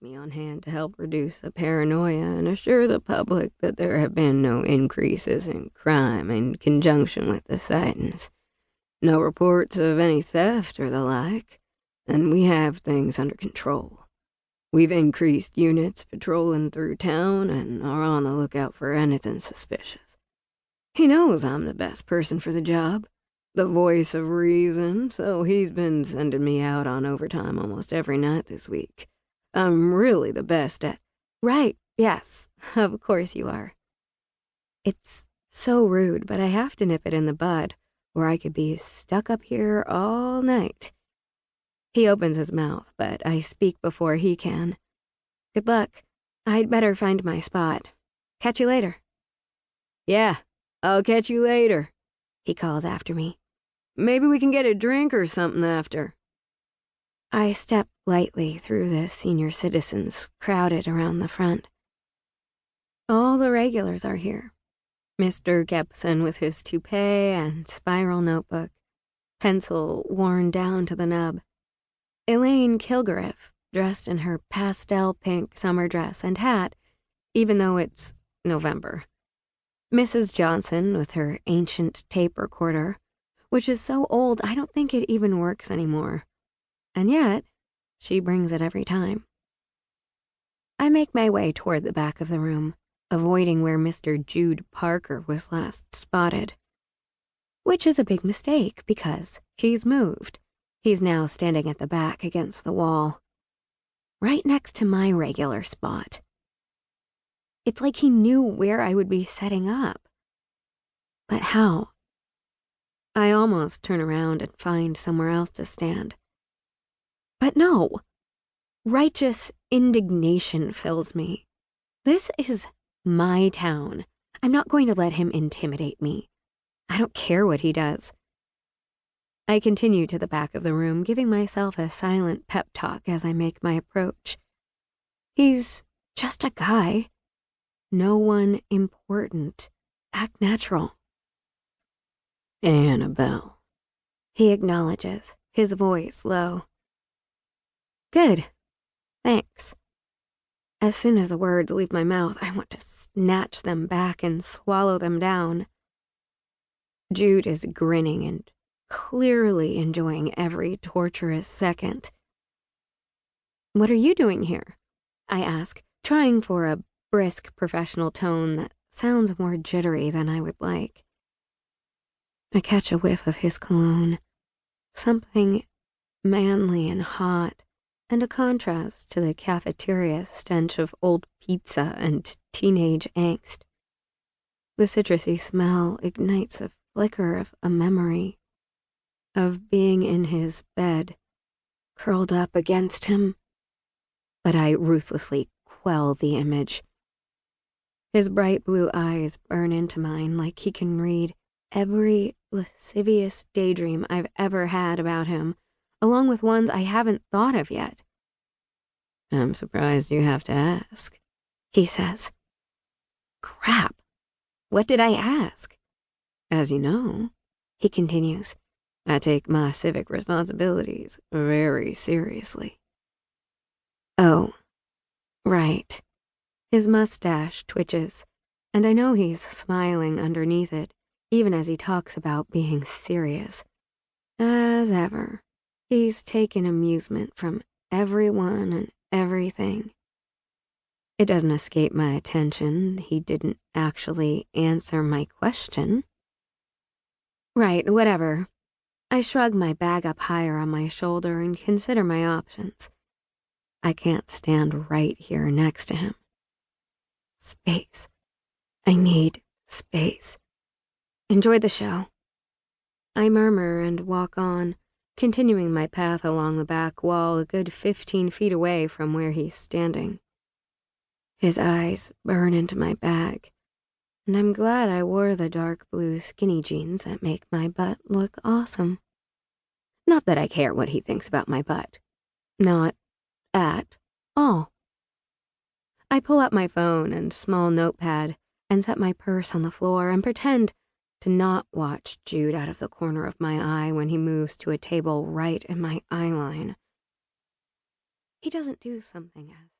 me on hand to help reduce the paranoia and assure the public that there have been no increases in crime in conjunction with the sightings. No reports of any theft or the like, and we have things under control. We've increased units patrolling through town and are on the lookout for anything suspicious. He knows I'm the best person for the job, the voice of reason, so he's been sending me out on overtime almost every night this week. I'm really the best at— Right, yes, of course you are. It's so rude, but I have to nip it in the bud, or I could be stuck up here all night. He opens his mouth, but I speak before he can. Good luck. I'd better find my spot. Catch you later. Yeah, I'll catch you later, he calls after me. Maybe we can get a drink or something after. I step lightly through the senior citizens crowded around the front. All the regulars are here. Mr. Gepson with his toupee and spiral notebook, pencil worn down to the nub. Elaine Kilgariff, dressed in her pastel pink summer dress and hat, even though it's November. Mrs. Johnson with her ancient tape recorder, which is so old I don't think it even works anymore. And yet, she brings it every time. I make my way toward the back of the room, avoiding where Mr. Jude Parker was last spotted. Which is a big mistake, because he's moved. He's now standing at the back against the wall, right next to my regular spot. It's like he knew where I would be setting up. But how? I almost turn around and find somewhere else to stand. But no! Righteous indignation fills me. This is my town. I'm not going to let him intimidate me. I don't care what he does. I continue to the back of the room, giving myself a silent pep talk as I make my approach. He's just a guy. No one important. Act natural. Annabel, he acknowledges, his voice low. Good. Thanks. As soon as the words leave my mouth, I want to snatch them back and swallow them down. Jude is grinning and clearly enjoying every torturous second. What are you doing here? I ask, trying for a brisk professional tone that sounds more jittery than I would like. I catch a whiff of his cologne, something manly and hot, and a contrast to the cafeteria stench of old pizza and teenage angst. The citrusy smell ignites a flicker of a memory of being in his bed, curled up against him, but I ruthlessly quell the image. His bright blue eyes burn into mine like he can read every lascivious daydream I've ever had about him, along with ones I haven't thought of yet. I'm surprised you have to ask, he says. Crap. What did I ask? As you know, he continues, I take my civic responsibilities very seriously. Oh, right. His mustache twitches, and I know he's smiling underneath it, even as he talks about being serious. As ever, he's taken amusement from everyone and everything. It doesn't escape my attention he didn't actually answer my question. Right, whatever. I shrug my bag up higher on my shoulder and consider my options. I can't stand right here next to him. Space. I need space. Enjoy the show. I murmur and walk on, continuing my path along the back wall a good 15 feet away from where he's standing. His eyes burn into my bag, and I'm glad I wore the dark blue skinny jeans that make my butt look awesome. Not that I care what he thinks about my butt. Not at all. I pull out my phone and small notepad and set my purse on the floor and pretend to not watch Jude out of the corner of my eye when he moves to a table right in my eye line. He doesn't do something as